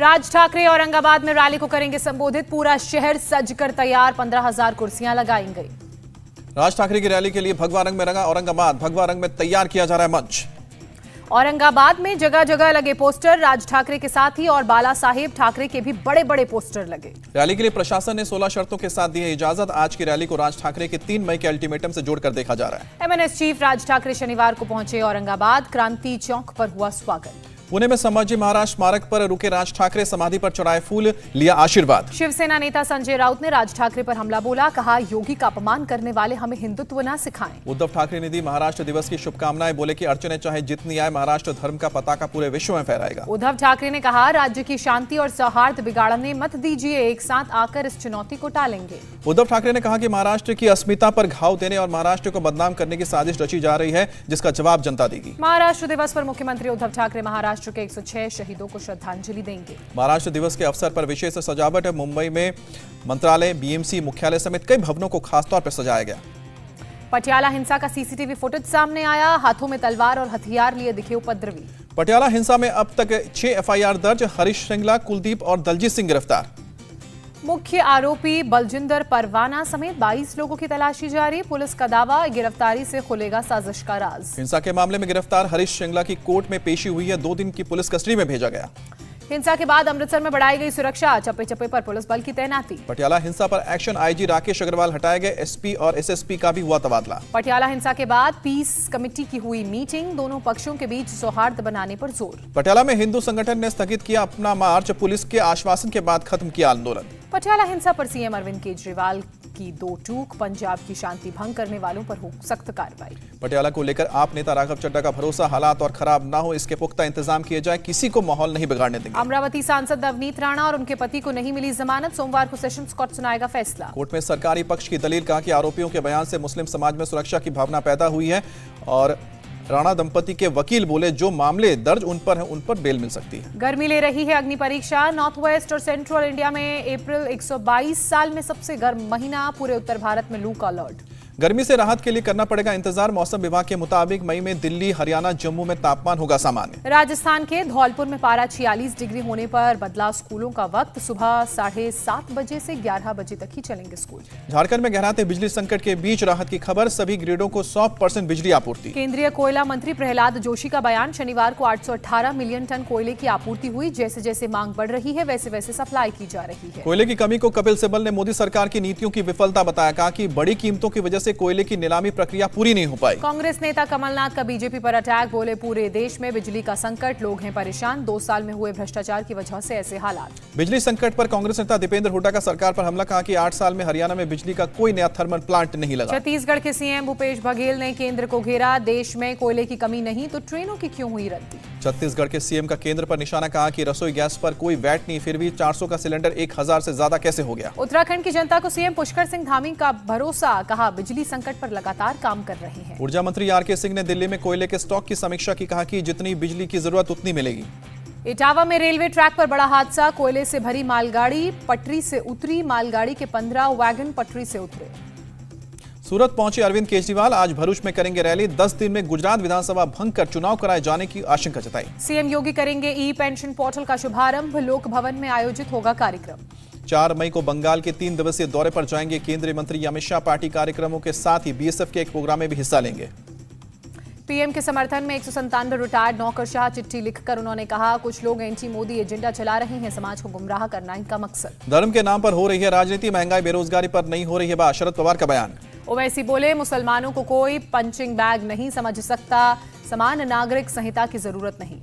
राज ठाकरे औरंगाबाद में रैली को करेंगे संबोधित। पूरा शहर सज कर तैयार, 15,000 कुर्सियां लगाई गई। राज ठाकरे की रैली के लिए भगवा रंग में रंगा औरंगाबाद। भगवा रंग में तैयार किया जा रहा है मंच। औरंगाबाद में जगह जगह लगे पोस्टर। राज ठाकरे के साथ ही और बाला साहेब ठाकरे के भी बड़े बड़े पोस्टर लगे। रैली के लिए प्रशासन ने 16 शर्तों के साथ दी है इजाजत। आज की रैली को राज ठाकरे के 3 मई के अल्टीमेटम से जोड़कर देखा जा रहा है। एमएनएस चीफ राज ठाकरे शनिवार को पहुंचे औरंगाबाद। क्रांति चौक पर हुआ स्वागत। पुणे में संभाजी महाराज स्मारक पर रुके राज ठाकरे, समाधि पर चढ़ाए फूल, लिया आशीर्वाद। शिवसेना नेता संजय राउत ने राज ठाकरे पर हमला बोला। कहा, योगी का अपमान करने वाले हमें हिंदुत्व न सिखाएं। उद्धव ठाकरे ने दी महाराष्ट्र दिवस की शुभकामनाएं। बोले कि अड़चने चाहे जितनी आए, महाराष्ट्र धर्म का पताका पूरे विश्व में फहराएगा। उद्धव ठाकरे ने कहा, राज्य की शांति और सौहार्द बिगाड़ने मत दीजिए, एक साथ आकर इस चुनौती को टालेंगे। उद्धव ठाकरे ने कहा कि महाराष्ट्र की अस्मिता पर घाव देने और महाराष्ट्र को बदनाम करने की साजिश रची जा रही है, जिसका जवाब जनता देगी। महाराष्ट्र दिवस पर मुख्यमंत्री उद्धव ठाकरे महाराष्ट्र के 106 शहीदों को श्रद्धांजलि देंगे। महाराष्ट्र दिवस के अवसर पर विशेष सजावट है। मुंबई में मंत्रालय, बीएमसी मुख्यालय समेत कई भवनों को खासतौर पर सजाया गया। पटियाला हिंसा का सीसीटीवी फुटेज सामने आया। हाथों में तलवार और हथियार लिए दिखे उपद्रवी। पटियाला हिंसा में अब तक 6 एफआईआर दर्ज। हरीश श्रृंगला, कुलदीप और दलजीत सिंह गिरफ्तार। मुख्य आरोपी बलजिंदर परवाना समेत 22 लोगों की तलाशी जारी। पुलिस का दावा, गिरफ्तारी से खुलेगा साजिश का राज। हिंसा के मामले में गिरफ्तार हरीश श्रृंगला की कोर्ट में पेशी हुई है। 2 दिन की पुलिस कस्टडी में भेजा गया। हिंसा के बाद अमृतसर में बढ़ाई गई सुरक्षा। चप्पे चप्पे पर पुलिस बल की तैनाती। पटियाला हिंसा पर एक्शन आईजी राकेश अग्रवाल हटाए गए। एसपी और एसएसपी का भी हुआ तबादला। पटियाला हिंसा के बाद पीस कमेटी की हुई मीटिंग। दोनों पक्षों के बीच सौहार्द बनाने पर जोर। पटियाला में हिंदू संगठन ने स्थगित किया अपना मार्च। पुलिस के आश्वासन के बाद खत्म किया आंदोलन। पटियाला हिंसा पर सीएम अरविंद केजरीवाल की 2 टूक। पंजाब की शांति भंग करने वालों पर हो सख्त कार्रवाई। पटियाला को लेकर आप नेता राघव चड्ढा का भरोसा, हालात और खराब ना हो, इसके पुख्ता इंतजाम किए जाए, किसी को माहौल नहीं बिगाड़ने देंगे। अमरावती सांसद नवनीत राणा और उनके पति को नहीं मिली जमानत। सोमवार को सेशंस कोर्ट सुनाएगा फैसला। कोर्ट में सरकारी पक्ष की दलील। कहा कि आरोपियों के बयान से मुस्लिम समाज में सुरक्षा की भावना पैदा हुई है और राणा दंपति के वकील बोले जो मामले दर्ज उन पर है, उन पर बेल मिल सकती है। गर्मी ले रही है अग्नि परीक्षा। नॉर्थ वेस्ट और सेंट्रल इंडिया में अप्रैल 122 साल में सबसे गर्म महीना। पूरे उत्तर भारत में लू का अलर्ट। गर्मी से राहत के लिए करना पड़ेगा इंतजार। मौसम विभाग के मुताबिक मई में दिल्ली, हरियाणा, जम्मू में तापमान होगा सामान्य। राजस्थान के धौलपुर में पारा 46 डिग्री होने पर बदला स्कूलों का वक्त। सुबह 7:30 बजे से 11 बजे तक ही चलेंगे स्कूल। झारखंड में गहराते बिजली संकट के बीच राहत की खबर। सभी ग्रिडों को 100% बिजली आपूर्ति। केंद्रीय कोयला मंत्री प्रहलाद जोशी का बयान। शनिवार को 818 मिलियन टन कोयले की आपूर्ति हुई। जैसे जैसे मांग बढ़ रही है, वैसे वैसे सप्लाई की जा रही है। कोयले की कमी को कपिल सिब्बल ने मोदी सरकार की नीतियों की विफलता बताया। कहा कि बड़ी कीमतों की वजह से कोयले की नीलामी प्रक्रिया पूरी नहीं हो पाई। कांग्रेस नेता कमलनाथ का बीजेपी पर अटैक। बोले, पूरे देश में बिजली का संकट, लोग हैं परेशान। 2 साल में हुए भ्रष्टाचार की वजह से ऐसे हालात। बिजली संकट पर कांग्रेस नेता दीपेंद्र हुड्डा का सरकार पर हमला। कहा कि 8 साल में हरियाणा में बिजली का कोई नया थर्मल प्लांट नहीं लगा। छत्तीसगढ़ के सीएम भूपेश बघेल ने केंद्र को घेरा। देश में कोयले की कमी नहीं तो ट्रेनों की क्यों हुई रद्दी। छत्तीसगढ़ के सीएम का केंद्र पर निशाना। कहा कि रसोई गैस पर कोई वैट नहीं, फिर भी 400 का सिलेंडर 1000 से ज्यादा कैसे हो गया। उत्तराखंड की जनता को सीएम पुष्कर सिंह धामी का भरोसा। कहा, बिजली संकट पर लगातार काम कर रहे हैं। ऊर्जा मंत्री आरके सिंह ने दिल्ली में कोयले के स्टॉक की समीक्षा की। कहा कि जितनी बिजली की जरूरत उतनी मिलेगी। इटावा में रेलवे ट्रैक पर बड़ा हादसा। कोयले से भरी मालगाड़ी पटरी से उतरी। मालगाड़ी के 15 वैगन पटरी से उतरे। सूरत पहुंचे अरविंद केजरीवाल। आज भरूच में करेंगे रैली। 10 दिन में गुजरात विधानसभा भंग कर चुनाव कराए जाने की आशंका जताई। सीएम योगी करेंगे ई पेंशन पोर्टल का शुभारंभ। लोक भवन में आयोजित होगा कार्यक्रम। 4 मई को बंगाल के 3 दिवसीय दौरे पर जाएंगे केंद्रीय मंत्री अमित शाह। पार्टी कार्यक्रमों के साथ ही बीएसएफ के एक प्रोग्राम में भी हिस्सा लेंगे। पीएम के समर्थन में 197 रिटायर्ड नौकरशाह चिट्ठी लिखकर उन्होंने कहा, कुछ लोग एंटी मोदी एजेंडा चला रहे हैं। समाज को गुमराह करना इनका मकसद। धर्म के नाम पर हो रही है राजनीति। महंगाई, बेरोजगारी पर नहीं हो रही है बात। शरद पवार का बयान। ओवैसी बोले, मुसलमानों को कोई पंचिंग बैग नहीं समझ सकता। समान नागरिक संहिता की जरूरत नहीं।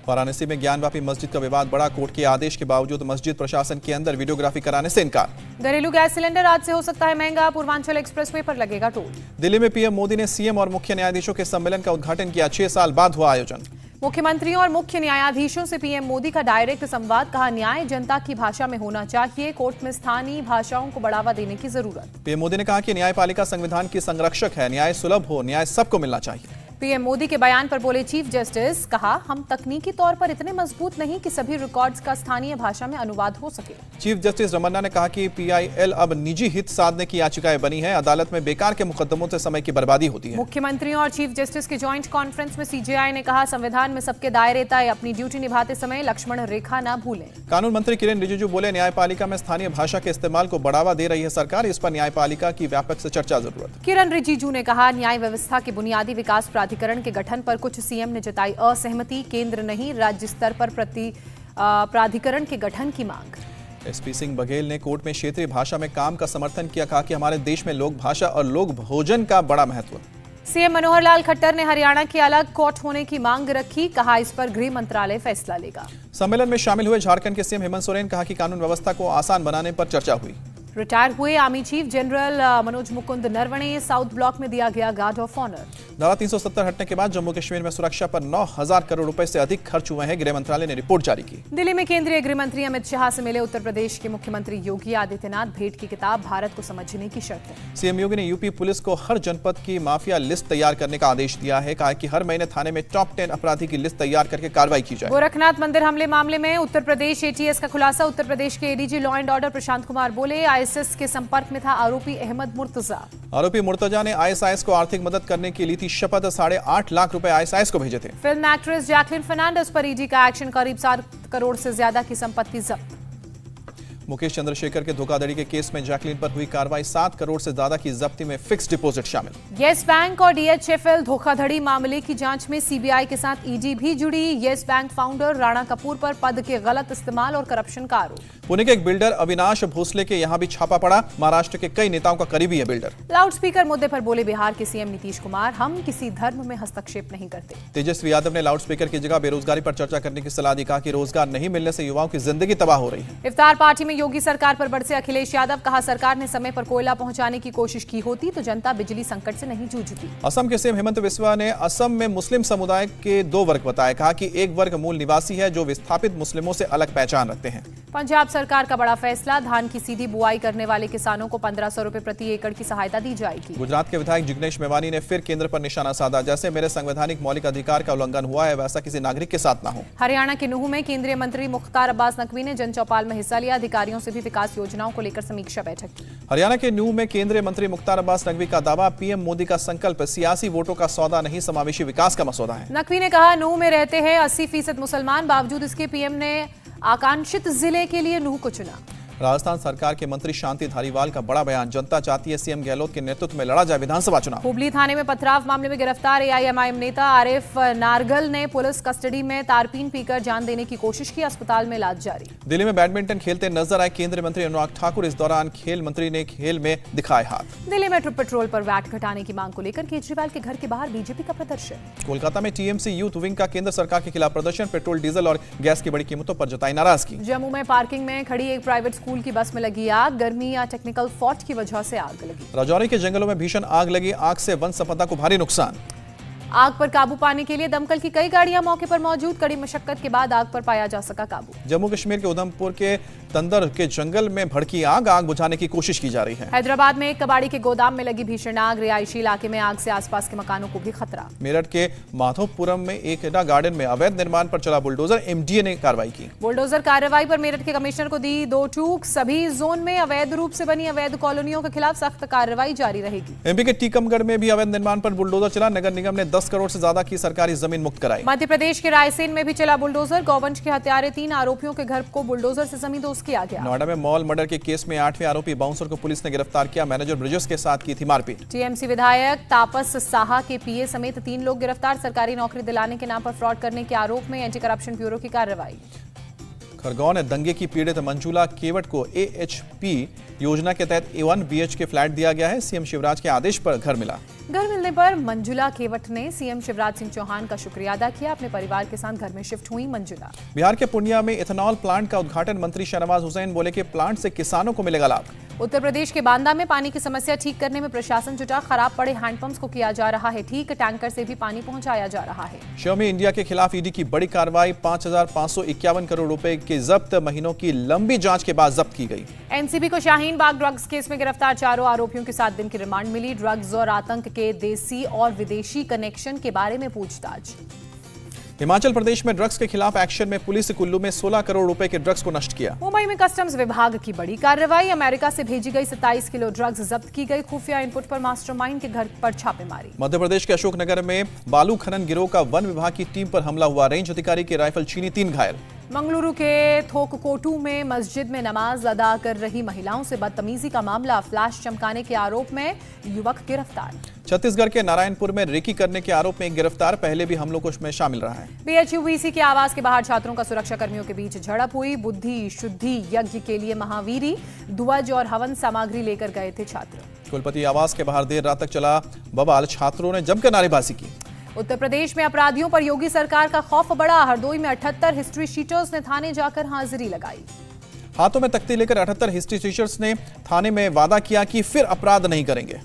वाराणसी में ज्ञानवापी मस्जिद का विवाद बढ़ा। कोर्ट के आदेश के बावजूद मस्जिद प्रशासन के अंदर वीडियोग्राफी कराने से इनकार। घरेलू गैस सिलेंडर आज से हो सकता है महंगा। पूर्वांचल एक्सप्रेसवे पर लगेगा टोल। दिल्ली में पीएम मोदी ने सीएम और मुख्य न्यायाधीशों के सम्मेलन का उद्घाटन किया। 6 साल बाद हुआ आयोजन। मुख्यमंत्रियों और मुख्य न्यायाधीशों से पीएम मोदी का डायरेक्ट संवाद। कहा, न्याय जनता की भाषा में होना चाहिए। कोर्ट में स्थानीय भाषाओं को बढ़ावा देने की जरूरत। पीएम मोदी ने कहा कि न्यायपालिका संविधान की संरक्षक है। न्याय सुलभ हो, न्याय सबको मिलना चाहिए। पीएम मोदी के बयान पर बोले चीफ जस्टिस, कहा हम तकनीकी तौर पर इतने मजबूत नहीं कि सभी रिकॉर्ड्स का स्थानीय भाषा में अनुवाद हो सके। चीफ जस्टिस रमन्ना ने कहा कि पीआईएल अब निजी हित साधने की याचिकाएं बनी है। अदालत में बेकार के मुकदमों से समय की बर्बादी होती है। मुख्यमंत्रियों और चीफ जस्टिस की ज्वाइंट कॉन्फ्रेंस में सीजेआई ने कहा, संविधान में सबके दायरे तय, अपनी ड्यूटी निभाते समय लक्ष्मण रेखा न भूलें। कानून मंत्री किरेन रिजिजू बोले, न्यायपालिका में स्थानीय भाषा के इस्तेमाल को बढ़ावा दे रही है सरकार, इस पर न्यायपालिका की व्यापक से चर्चा जरूरत। किरेन रिजिजू ने कहा, न्याय व्यवस्था के बुनियादी विकास प्राधिकरण के गठन पर कुछ सीएम ने जताई असहमति, केंद्र नहीं राज्य स्तर पर प्राधिकरण के गठन की मांग। एसपी सिंह बघेल ने कोर्ट में क्षेत्रीय भाषा में काम का समर्थन किया, कहा कि हमारे देश में लोक भाषा और लोक भोजन का बड़ा महत्व। सीएम मनोहर लाल खट्टर ने हरियाणा के अलग कोर्ट होने की मांग रखी, कहा इस पर गृह मंत्रालय फैसला लेगा। सम्मेलन में शामिल हुए झारखंड के सीएम हेमंत सोरेन, कहा कि कानून व्यवस्था को आसान बनाने पर चर्चा हुई। रिटायर हुए army chief general Manoj Mukund Naravane south block में दिया गया गार्ड ऑफ ऑनर। धारा 370 हटने के बाद जम्मू कश्मीर में सुरक्षा पर 9,000 करोड़ रुपए से अधिक खर्च हुए हैं, गृह मंत्रालय ने रिपोर्ट जारी की। दिल्ली में केंद्रीय गृह मंत्री अमित शाह से मिले उत्तर प्रदेश के मुख्यमंत्री योगी आदित्यनाथ, भेंट की किताब भारत को समझने की शर्तें। सीएम योगी ने यूपी पुलिस को हर जनपद की माफिया लिस्ट तैयार करने का आदेश दिया है, कहा कि हर महीने थाने में टॉप 10 अपराधी की लिस्ट तैयार करके कार्रवाई की जाए। गोरखनाथ मंदिर हमले मामले में उत्तर प्रदेश एटीएस का खुलासा, उत्तर प्रदेश के ADG law and order Prashant Kumar बोले, आईएसएस के संपर्क में था आरोपी अहमद मुर्तजा। आरोपी मुर्तजा ने आईएसआईएस को आर्थिक मदद करने की ली थी शपथ, 8.5 लाख रुपए आईएसआईएस को भेजे थे। फिल्म एक्ट्रेस जैकलिन फर्नांडिस पर ईडी का एक्शन, करीब 7 करोड़ से ज्यादा की संपत्ति जब्त। मुकेश चंद्रशेखर के धोखाधड़ी के केस में जैकलिन पर हुई कार्रवाई, 7 करोड़ से ज्यादा की जब्ती में फिक्स डिपॉजिट शामिल। येस बैंक और डीएचएफएल धोखाधड़ी मामले की जांच में सीबीआई के साथ ईडी भी जुड़ी। Yes bank founder Rana Kapoor पर पद के गलत इस्तेमाल और करप्शन का आरोप। पुणे के एक बिल्डर अविनाश भोसले के यहां भी छापा पड़ा, महाराष्ट्र के कई नेताओं का करीबी है बिल्डर। लाउडस्पीकर मुद्दे पर बोले बिहार के सीएम नीतीश कुमार, हम किसी धर्म में हस्तक्षेप नहीं करते। तेजस्वी यादव ने लाउडस्पीकर की जगह बेरोजगारी पर चर्चा करने की सलाह दी, कहा कि रोजगार नहीं मिलने से युवाओं की जिंदगी तबाह हो रही है। इफ्तार पार्टी में योगी सरकार पर बढ़से अखिलेश यादव, कहा सरकार ने समय पर कोयला पहुंचाने की कोशिश की होती तो जनता बिजली संकट से नहीं जूझती। असम के सीएम हेमंत बिस्वा ने असम में मुस्लिम समुदाय के 2 वर्ग बताए, कहा कि एक वर्ग मूल निवासी है जो विस्थापित मुस्लिमों से अलग पहचान रखते हैं। पंजाब सरकार का बड़ा फैसला, धान की सीधी बुआई करने वाले किसानों को 1500 रुपए प्रति एकड़ की सहायता दी जाएगी। गुजरात के विधायक जिग्नेश मेवानी ने फिर केंद्र पर निशाना साधा, जैसे मेरे संवैधानिक मौलिक अधिकार का उल्लंघन हुआ है वैसा किसी नागरिक के साथ ना हो। हरियाणा के नूंह में केंद्रीय मंत्री मुख्तार अब्बास नकवी ने जन चौपाल में हिस्सा लिया, अधिकारियों से भी विकास योजनाओं को लेकर समीक्षा बैठक की। हरियाणा के नूंह में केंद्रीय मंत्री मुख्तार अब्बास नकवी का दावा, पीएम मोदी का संकल्प सियासी वोटों का सौदा नहीं समावेशी विकास का मसौदा है। नकवी ने कहा, नूंह में रहते हैं 80% मुसलमान, बावजूद इसके पीएम ने आकांक्षित जिले के लिए नूंह को चुना। राजस्थान सरकार के मंत्री शांति धारीवाल का बड़ा बयान, जनता चाहती है सीएम गहलोत के नेतृत्व में लड़ा जाए विधानसभा चुनाव। हुबली थाने में पथराव मामले में गिरफ्तार एआईएमआईएम नेता आरिफ नारगल ने पुलिस कस्टडी में तारपीन पीकर जान देने की कोशिश की, अस्पताल में इलाज जारी। दिल्ली में बैडमिंटन खेलते नजर आए केंद्रीय मंत्री अनुराग ठाकुर, इस दौरान खेल मंत्री ने खेल में दिखाए हाथ। दिल्ली में ट्रिप पेट्रोल पर वैट घटाने की मांग को लेकर केजरीवाल के घर के बाहर बीजेपी का प्रदर्शन। कोलकाता में टीएमसी यूथ विंग का केंद्र सरकार के खिलाफ प्रदर्शन, पेट्रोल डीजल और गैस की बड़ी कीमतों पर जताई नाराजगी। जम्मू में पार्किंग में खड़ी एक प्राइवेट स्कूल की बस में लगी आग, गर्मी या टेक्निकल फॉल्ट की वजह से आग लगी। राजौरी के जंगलों में भीषण आग लगी, आग से वन संपदा को भारी नुकसान। आग पर काबू पाने के लिए दमकल की कई गाड़ियां मौके पर मौजूद, कड़ी मशक्कत के बाद आग पर पाया जा सका काबू। जम्मू कश्मीर के उधमपुर के तंदर के जंगल में भड़की आग, आग बुझाने की कोशिश की जा रही है। हैदराबाद में एक कबाड़ी के गोदाम में लगी भीषण आग, रिहायशी इलाके में आग से आसपास के मकानों को भी खतरा। मेरठ के माधोपुरम में एक गार्डन में अवैध निर्माण पर चला बुलडोजर, एमडीए ने कार्रवाई की। बुलडोजर कार्रवाई पर मेरठ के कमिश्नर को दी 2 टूक, सभी जोन में अवैध रूप से बनी अवैध कॉलोनियों के खिलाफ सख्त कार्रवाई जारी रहेगी। एमपी के टीकमगढ़ में भी अवैध निर्माण पर बुलडोजर चला, नगर निगम ने 10 करोड़ से ज्यादा की सरकारी जमीन मुक्त कराई। मध्य प्रदेश के रायसेन में भी चला बुलडोजर, गौवंश के हत्यारे 3 आरोपियों के घर को बुलडोजर से जमींदोज किया गया। नोएडा में मॉल मर्डर के केस में 8वें आरोपी बाउंसर को पुलिस ने गिरफ्तार किया, मैनेजर ब्रिजेश के साथ की थी मारपीट। टीएमसी विधायक तापस साहा के पीए समेत 3 लोग गिरफ्तार, सरकारी नौकरी दिलाने के नाम पर फ्रॉड करने के आरोप में एंटी करप्शन ब्यूरो की कार्रवाई। खरगोन दंगे की पीड़ित मंजूला केवट को एएचपी योजना के तहत A1 BHK फ्लैट दिया गया है, सीएम शिवराज के आदेश पर घर मिला। घर मिलने पर मंजुला केवट ने सीएम शिवराज सिंह चौहान का शुक्रिया अदा किया, अपने परिवार के साथ घर में शिफ्ट हुई मंजुला। बिहार के पूर्णिया में इथेनॉल प्लांट का उद्घाटन, मंत्री शहनवाज हुसैन बोले कि प्लांट से किसानों को मिलेगा लाभ। उत्तर प्रदेश के बांदा में पानी की समस्या ठीक करने में प्रशासन जुटा। खराब पड़े हैंडपंप्स को किया जा रहा है ठीक। टैंकर से भी पानी पहुंचाया जा रहा है। श्योमी इंडिया के खिलाफ ईडी की बड़ी कार्रवाई। 5,551 करोड़ रुपए के जब्त। महीनों की लंबी जांच के बाद जब्त की गई। एनसीबी को शाहीन बाग ड्रग्स केस में गिरफ्तार चारों आरोपियों की 7 दिन की रिमांड मिली। ड्रग्स और आतंक के देसी और विदेशी कनेक्शन के बारे में पूछताछ। हिमाचल प्रदेश में ड्रग्स के खिलाफ एक्शन में पुलिस कुल्लू में 16 करोड़ रुपए के ड्रग्स को नष्ट किया। मुंबई में कस्टम्स विभाग की बड़ी कार्रवाई। अमेरिका से भेजी गई 27 किलो ड्रग्स जब्त की गई। खुफिया इनपुट पर मास्टरमाइंड के घर पर छापेमारी। मध्य प्रदेश के अशोकनगर में बालू खनन गिरोह का वन विभाग की टीम पर हमला हुआ। रेंज अधिकारी की राइफल छीनी, 3 घायल। मंगलुरु के थोककोटू में मस्जिद में नमाज अदा कर रही महिलाओं से बदतमीजी का मामला। फ्लैश चमकाने के आरोप में युवक गिरफ्तार। छत्तीसगढ़ के नारायणपुर में रेकी करने के आरोप में एक गिरफ्तार पहले भी हमलों में शामिल रहा है। बीएचयूवीसी के आवास के बाहर छात्रों का सुरक्षा कर्मियों के बीच झड़प हुई। बुद्धि शुद्धि यज्ञ के लिए महावीरी ध्वज और हवन सामग्री लेकर गए थे छात्र। कुलपति आवास के बाहर देर रात तक चला बवाल। छात्रों ने जमकर नारेबाजी की। उत्तर प्रदेश में अपराधियों पर योगी सरकार का खौफ बढ़ा। हरदोई में 78 हिस्ट्री शीटर्स ने थाने जाकर हाजिरी लगाई। हाथों में तख्ती लेकर 78 हिस्ट्री टीचर्स ने थाने में वादा किया कि फिर अपराध नहीं करेंगे।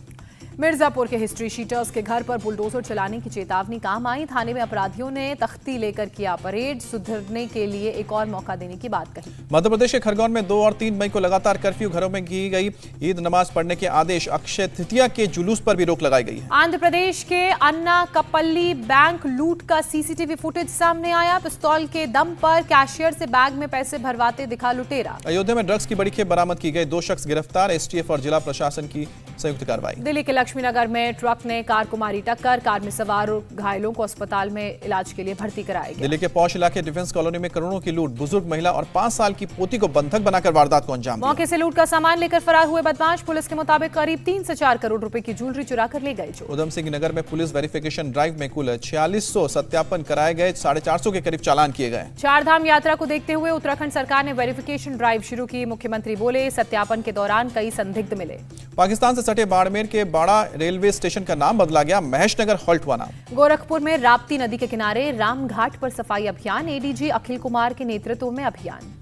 मिर्जापुर के हिस्ट्री शीटर्स के घर पर बुलडोजर चलाने की चेतावनी काम आई। थाने में अपराधियों ने तख्ती लेकर किया परेड। सुधरने के लिए एक और मौका देने की बात कही। मध्य प्रदेश के खरगोन में 2 और 3 मई को लगातार कर्फ्यू। घरों में की गई ईद नमाज पढ़ने के आदेश। अक्षय तृतीया के जुलूस पर भी रोक लगाई गई है। आंध्र प्रदेश के अन्ना कपल्ली बैंक लूट का सीसीटीवी फुटेज सामने आया। पिस्तौल के दम पर कैशियर से बैग में पैसे भरवाते दिखा लुटेरा। अयोध्या में ड्रग्स की बड़ी खेप बरामद की गई। 2 शख्स गिरफ्तार। एसटीएफ और जिला प्रशासन की संयुक्त कार्रवाई। दिल्ली के लक्ष्मीनगर में ट्रक ने कार को मारी टक्कर। कार में सवार घायलों को अस्पताल में इलाज के लिए भर्ती कराया गया। दिल्ली के पौष इलाके डिफेंस कॉलोनी में करोड़ों की लूट। बुजुर्ग महिला और 5 साल की पोती को बंधक बनाकर वारदात को अंजाम दिया। मौके से लूट का सामान लेकर फरार हुए बदमाश। पुलिस के मुताबिक करीब 3 से 4 करोड़ रुपए की ज्वेलरी चुरा कर ले गए। उधम सिंह नगर में पुलिस वेरिफिकेशन ड्राइव में कुल 4600 सत्यापन कराए गए। 450 के करीब चालान किए गए। 4 धाम यात्रा को देखते हुए उत्तराखंड सरकार ने वेरिफिकेशन ड्राइव शुरू की। मुख्यमंत्री बोले सत्यापन के दौरान कई संदिग्ध मिले। पाकिस्तान से सटे बाड़मेर के बाड़ा रेलवे स्टेशन का नाम बदला गया। महेशनगर हॉल्ट हुआ नाम। गोरखपुर में राप्ती नदी के किनारे रामघाट पर सफाई अभियान। एडीजी अखिल कुमार के नेतृत्व में अभियान।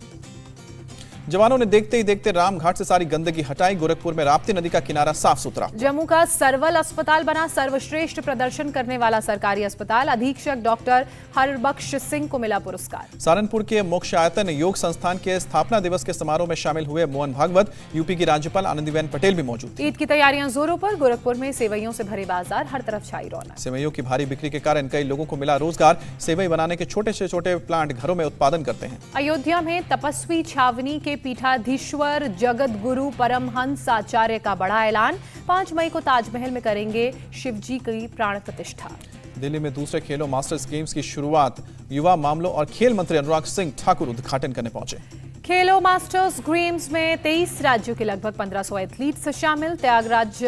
जवानों ने देखते ही देखते रामघाट से सारी गंदगी हटाई। गोरखपुर में राप्ती नदी का किनारा साफ सुथरा। जम्मू का सरवल अस्पताल बना सर्वश्रेष्ठ प्रदर्शन करने वाला सरकारी अस्पताल। अधीक्षक डॉक्टर हरबख्श सिंह को मिला पुरस्कार। सहारनपुर के मोक्षायतन योग संस्थान के स्थापना दिवस के समारोह में शामिल हुए मोहन भागवत। यूपी की राज्यपाल आनंदीबेन पटेल भी मौजूद थी। ईद की तैयारियां जोरों पर। गोरखपुर में सेवइयों से भरे बाजार। हर तरफ छाई रौनक। सेवइयों की भारी बिक्री के कारण कई लोगों को मिला रोजगार। सेवई बनाने के छोटे से छोटे प्लांट घरों में उत्पादन करते हैं। अयोध्या में तपस्वी छावनी के पीठाधीश्वर जगत गुरु परमहंस आचार्य का बड़ा ऐलान। 5 मई को ताजमहल में करेंगे शिवजी की प्राण प्रतिष्ठा। दिल्ली में दूसरे खेलो मास्टर्स गेम्स की शुरुआत। युवा मामलों और खेल मंत्री अनुराग सिंह ठाकुर उद्घाटन करने पहुंचे। खेलो मास्टर्स गेम्स में 23 राज्यों के लगभग 1500 एथलीट्स शामिल। त्यागराज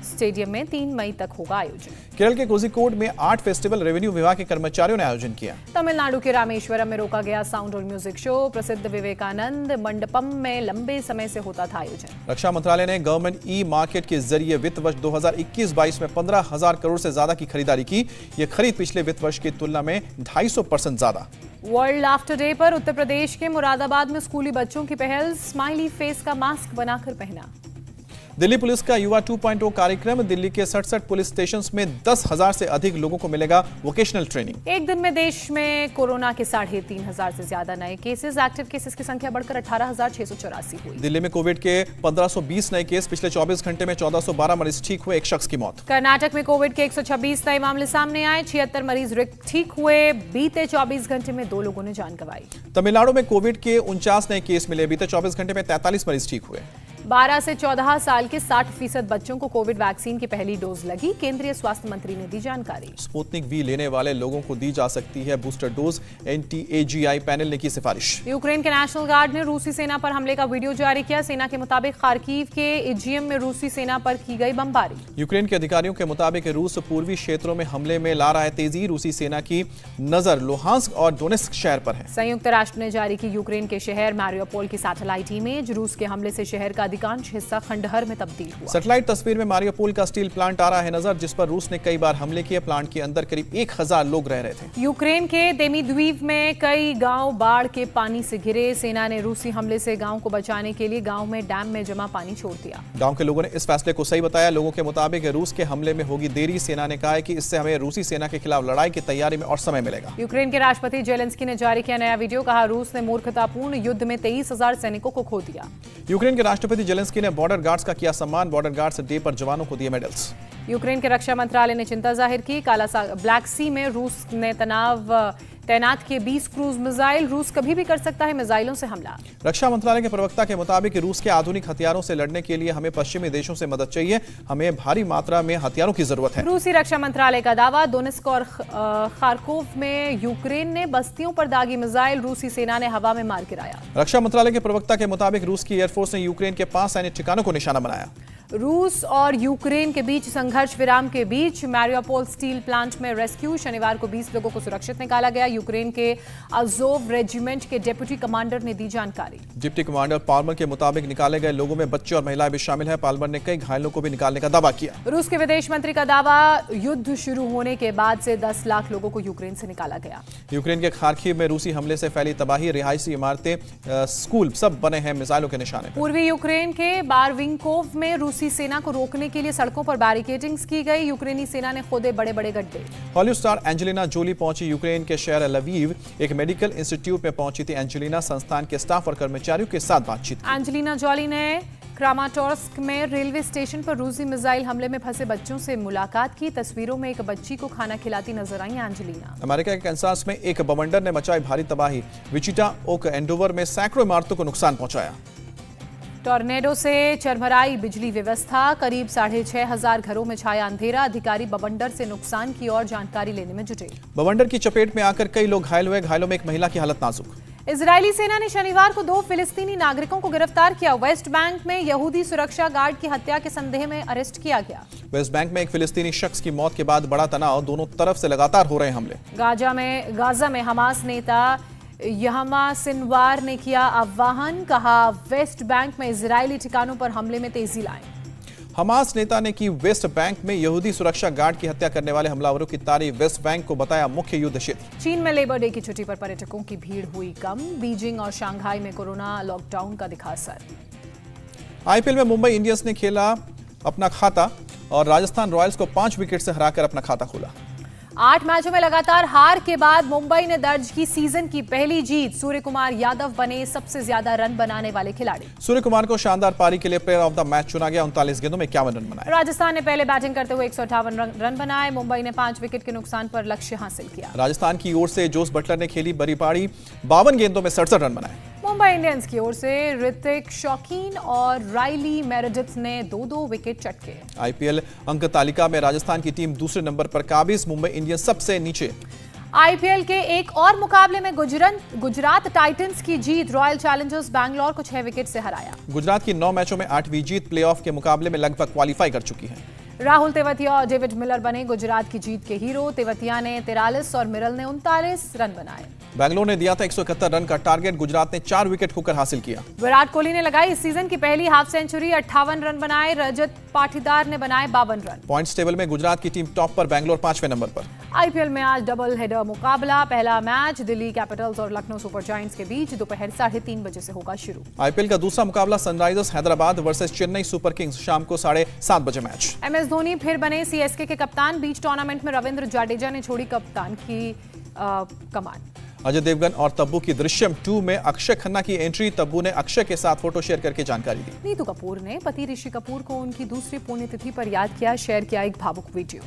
स्टेडियम में 3 मई तक होगा आयोजन। केरल के कोझिकोड में आर्ट फेस्टिवल रेवेन्यू विभाग के कर्मचारियों ने आयोजन किया। तमिलनाडु के रामेश्वरम में रोका गया साउंड और म्यूजिक शो। प्रसिद्ध विवेकानंद मंडपम में लंबे समय से होता था आयोजन। रक्षा मंत्रालय ने गवर्नमेंट ई मार्केट के जरिए वित्त वर्ष 2021-22 में 15,000 करोड़ से ज्यादा की खरीदारी की। यह खरीद पिछले वित्त वर्ष की तुलना में 250% ज्यादा। वर्ल्ड लाफ्टर डे पर उत्तर प्रदेश के मुरादाबाद में स्कूली बच्चों की पहल। स्माइली फेस का मास्क बनाकर पहना। दिल्ली पुलिस का युवा 2.0 कार्यक्रम। दिल्ली के 67 पुलिस स्टेशंस में 10,000 से अधिक लोगों को मिलेगा वोकेशनल ट्रेनिंग। एक दिन में देश में कोरोना के 3,500 से ज्यादा नए केसेस। एक्टिव केसेस की संख्या बढ़कर 18,684 हुई। दिल्ली में कोविड के 1520 नए केस। पिछले 24 घंटे में 1412 मरीज ठीक हुए। 1 शख्स की मौत। कर्नाटक में कोविड के 126 नए मामले सामने आए। 76 मरीज ठीक हुए। बीते 24 घंटे में 2 लोगों ने जान गंवाई। तमिलनाडु में कोविड के 49 नए केस मिले। बीते 24 घंटे में 43 मरीज ठीक हुए। 12 से 14 साल के 60% बच्चों को कोविड वैक्सीन की पहली डोज लगी। केंद्रीय स्वास्थ्य मंत्री ने दी जानकारी। स्पुतनिक वी लेने वाले लोगों को दी जा सकती है बूस्टर डोज। NTAGI पैनल ने की सिफारिश। यूक्रेन के नेशनल गार्ड ने रूसी सेना पर हमले का वीडियो जारी किया। सेना के मुताबिक खार्किव के इजियम में रूसी सेना पर की गई बमबारी। यूक्रेन के अधिकारियों के मुताबिक रूस पूर्वी क्षेत्रों में हमले में ला रहा है तेजी। रूसी सेना की नजर लुहांस्क और डोनेस्क शहर पर है। संयुक्त राष्ट्र ने जारी की यूक्रेन के शहर मैरियोपोल की सैटेलाइट इमेज। रूस के हमले से शहर का अधिकांश हिस्सा खंडहर में तब्दील हुआ। सैटेलाइट तस्वीर में मारियोपोल का स्टील प्लांट आ रहा है नजर, जिस पर रूस ने कई बार हमले किए। प्लांट के अंदर करीब 1000 लोग रह रहे थे। यूक्रेन के देमीद्वीव में कई गांव बाढ़ के पानी से घिरे। सेना ने रूसी हमले से गांव को बचाने के लिए गांव में डैम में जमा पानी छोड़ दिया। गांव के लोगों ने इस फैसले को सही बताया। लोगों के मुताबिक रूस के हमले में होगी देरी। सेना ने कहा है कि इससे हमें रूसी सेना के खिलाफ लड़ाई की तैयारी में और समय मिलेगा। यूक्रेन के राष्ट्रपति जेलेंस्की ने जारी किया नया वीडियो, कहा रूस ने मूर्खतापूर्ण युद्ध में 23,000 सैनिकों को खो दिया। यूक्रेन के राष्ट्रपति जेलेंस्की ने बॉर्डर गार्ड्स का किया सम्मान। बॉर्डर गार्ड्स डे पर जवानों को दिए मेडल्स। यूक्रेन के रक्षा मंत्रालय ने चिंता जाहिर की। ब्लैक सी में रूस ने तैनात किए 20 क्रूज मिसाइल। रूस कभी भी कर सकता है मिसाइलों से हमला। रक्षा मंत्रालय के प्रवक्ता के मुताबिक रूस के आधुनिक हथियारों से लड़ने के लिए हमें पश्चिमी देशों से मदद चाहिए। हमें भारी मात्रा में हथियारों की जरूरत है। रूसी रक्षा मंत्रालय का दावा। दोनेत्स्क और खार्कोव में यूक्रेन ने बस्तियों पर दागी मिसाइल रूसी सेना ने हवा में मार गिराया। रक्षा मंत्रालय के प्रवक्ता के मुताबिक रूस की एयरफोर्स ने यूक्रेन के 5 सैन्य ठिकानों को निशाना बनाया। रूस और यूक्रेन के बीच संघर्ष विराम के बीच मारियोपोल स्टील प्लांट में रेस्क्यू। शनिवार को 20 लोगों को सुरक्षित निकाला गया। यूक्रेन के अज़ोव रेजिमेंट के डिप्टी कमांडर ने दी जानकारी। डिप्टी कमांडर पाल्मर के मुताबिक निकाले गए लोगों में बच्चे और महिलाएं भी शामिल हैं। पाल्मर ने कई घायलों को भी निकालने का दावा किया। रूस के विदेश मंत्री का दावा, युद्ध शुरू होने के बाद से 10 लाख लोगों को यूक्रेन से निकाला गया। यूक्रेन के खार्किव में रूसी हमले से फैली तबाही। रिहायशी इमारतें, स्कूल सब बने हैं मिसाइलों के निशाने। पूर्वी यूक्रेन के बारविंकोव में रूसी सेना को रोकने के लिए सड़कों पर बैरिकेडिंग्स की गई। यूक्रेनी सेना ने खोदे बड़े बड़े गड्ढे। हॉलीवुड स्टार एंजेलिना जोली पहुंची यूक्रेन के शहर लवीव। एक मेडिकल इंस्टीट्यूट में पहुंची थी एंजेलिना। संस्थान के स्टाफ और कर्मचारियों के साथ बातचीत की। एंजेलिना जोली ने क्रामाटोर्स्क में रेलवे स्टेशन पर रूसी मिसाइल हमले में फंसे बच्चों से मुलाकात की। तस्वीरों में एक बच्ची को खाना खिलाती नजर आई एंजेलिना। अमेरिका के कैंसास में एक बवंडर ने मचाई भारी तबाही। विचिटा ओक एंडोवर में सैकड़ों इमारतों को नुकसान पहुंचाया। टॉर्नेडो से चरमराई बिजली व्यवस्था। करीब 6,500 घरों में छाया अंधेरा। अधिकारी बवंडर से नुकसान की और जानकारी लेने में जुटे। बवंडर की चपेट में आकर कई लोग घायल हुए। घायलों में एक महिला की हालत नाजुक। इजरायली सेना ने शनिवार को 2 फिलिस्तीनी नागरिकों को गिरफ्तार किया। वेस्ट बैंक में यहूदी सुरक्षा गार्ड की हत्या के संदेह में अरेस्ट किया गया। वेस्ट बैंक में एक फिलिस्तीनी शख्स की मौत के बाद बड़ा तनाव। दोनों तरफ से लगातार हो रहे हमले। गाजा में हमास नेता यहमा सिनवार ने किया आह्वान, कहा वेस्ट बैंक में इजरायली ठिकानों पर हमले में तेजी लाएं। हमास नेता ने की वेस्ट बैंक में यहूदी सुरक्षा गार्ड की हत्या करने वाले हमलावरों की तारीफ। वेस्ट बैंक को बताया मुख्य युद्ध क्षेत्र। चीन में लेबर डे की छुट्टी पर पर्यटकों की भीड़ हुई कम। बीजिंग और शंघाई में कोरोना लॉकडाउन का दिखा असर। आईपीएल में मुंबई इंडियंस ने खेला अपना खाता और राजस्थान रॉयल्स को 5 विकेट से हराकर अपना खाता खोला। 8 मैचों में लगातार हार के बाद मुंबई ने दर्ज की सीजन की पहली जीत। सूर्य कुमार यादव बने सबसे ज्यादा रन बनाने वाले खिलाड़ी। सूर्य कुमार को शानदार पारी के लिए प्लेयर ऑफ द मैच चुना गया। 39 गेंदों में 51 रन बनाए। राजस्थान ने पहले बैटिंग करते हुए 158 रन बनाए। मुंबई ने 5 विकेट के नुकसान पर लक्ष्य हासिल किया। राजस्थान की ओर से जोस बटलर ने खेली बड़ी पारी। 52 गेंदों में 67 रन बनाए। मुंबई इंडियंस की ओर से ऋतिक शौकीन और राइली मेरेडिथ ने 2-2 विकेट चटके। आईपीएल अंक तालिका में राजस्थान की टीम दूसरे नंबर पर काबिज। मुंबई इंडियंस सबसे नीचे। आईपीएल के एक और मुकाबले में गुजरात टाइटंस की जीत। रॉयल चैलेंजर्स बैंगलोर को 6 विकेट से हराया। गुजरात की 9 मैचों में 8वीं जीत। प्लेऑफ के मुकाबले में लगभग क्वालिफाई कर चुकी है। राहुल तेवतिया और डेविड मिलर बने गुजरात की जीत के हीरो। तेवतिया ने 43 और मिरल ने 39 रन बनाए। बैंगलोर ने दिया था 171 रन का टारगेट। गुजरात ने 4 विकेट खोकर हासिल किया। विराट कोहली ने लगाई इस सीजन की पहली हाफ सेंचुरी। 58 रन बनाए। रजत पाटीदार ने बनाए 52 रन। पॉइंट्स टेबल में गुजरात की टीम टॉप पर, बैंगलोर 5वें नंबर पर। आईपीएल में आज डबल हेडर मुकाबला। पहला मैच दिल्ली कैपिटल्स और लखनऊ सुपर जायंट्स के बीच दोपहर 3:30 बजे से होगा शुरू। आईपीएल का दूसरा मुकाबला Sunrisers Hyderabad versus Chennai super Kings. शाम को 7:30 बजे मैच। एमएस धोनी फिर बने सीएसके के कप्तान। बीच टूर्नामेंट में रविंद्र जाडेजा ने छोड़ी कप्तान की कमान। अजय देवगन और तब्बू की दृश्यम 2 में अक्षय खन्ना की एंट्री। तब्बू ने अक्षय के साथ फोटो शेयर करके जानकारी दी। नीतू कपूर ने पति ऋषि कपूर को उनकी दूसरी पुण्यतिथि पर याद किया। शेयर किया एक भावुक वीडियो।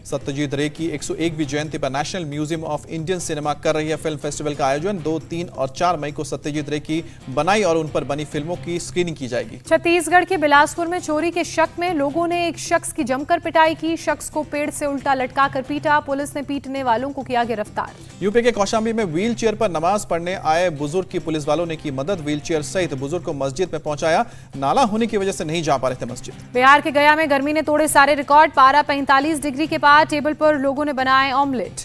सत्यजीत रे की 101वीं जयंती पर national museum of Indian cinema कर रही है फिल्म फेस्टिवल का आयोजन। 2, 3 और 4 मई को सत्यजीत रे की बनाई और उन पर बनी फिल्मों की स्क्रीनिंग की जाएगी। छत्तीसगढ़ के बिलासपुर में चोरी के शक में लोगों ने एक शख्स की जमकर पिटाई की। शख्स को पेड़ से उल्टा लटकाकर पीटा। पुलिस ने पीटने वालों को किया गिरफ्तार। यूपी के कौशाम्बी में व्हील चेयर पर नमाज पढ़ने आए बुजुर्ग की पुलिस वालों ने की मदद। व्हील चेयर सहित बुजुर्ग को मस्जिद में पहुंचाया। नाला होने की वजह से नहीं जा पा रहे थे मस्जिद। बिहार के गया में गर्मी ने तोड़े सारे रिकॉर्ड। पारा 45 डिग्री के पार। टेबल पर लोगों ने बनाए ऑमलेट।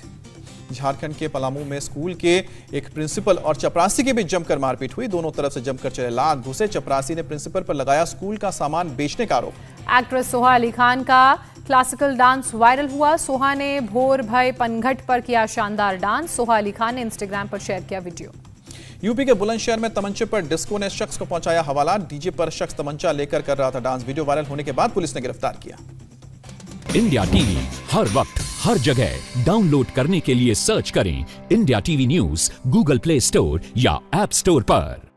झारखंड के पलामू में स्कूल के एक प्रिंसिपल और चपरासी के बीच जमकर मारपीट हुई। दोनों तरफ से जमकर चले लात घुसे। चपरासी ने प्रिंसिपल पर लगाया स्कूल का सामान बेचने का आरोप। एक्ट्रेस सोहा अली खान का क्लासिकल डांस वायरल हुआ। सोहा ने भोर भय पनघट पर किया शानदार डांस। सोहा अली खान ने इंस्टाग्राम पर शेयर किया वीडियो। यूपी के बुलंदशहर में तमंचे पर डिस्को ने शख्स को पहुंचाया हवाला। डीजे पर शख्स तमंचा लेकर कर रहा था डांस। वीडियो वायरल होने के बाद पुलिस ने गिरफ्तार किया। इंडिया टीवी हर वक्त हर जगह डाउनलोड करने के लिए सर्च करें India TV news Google play store या ऐप स्टोर पर।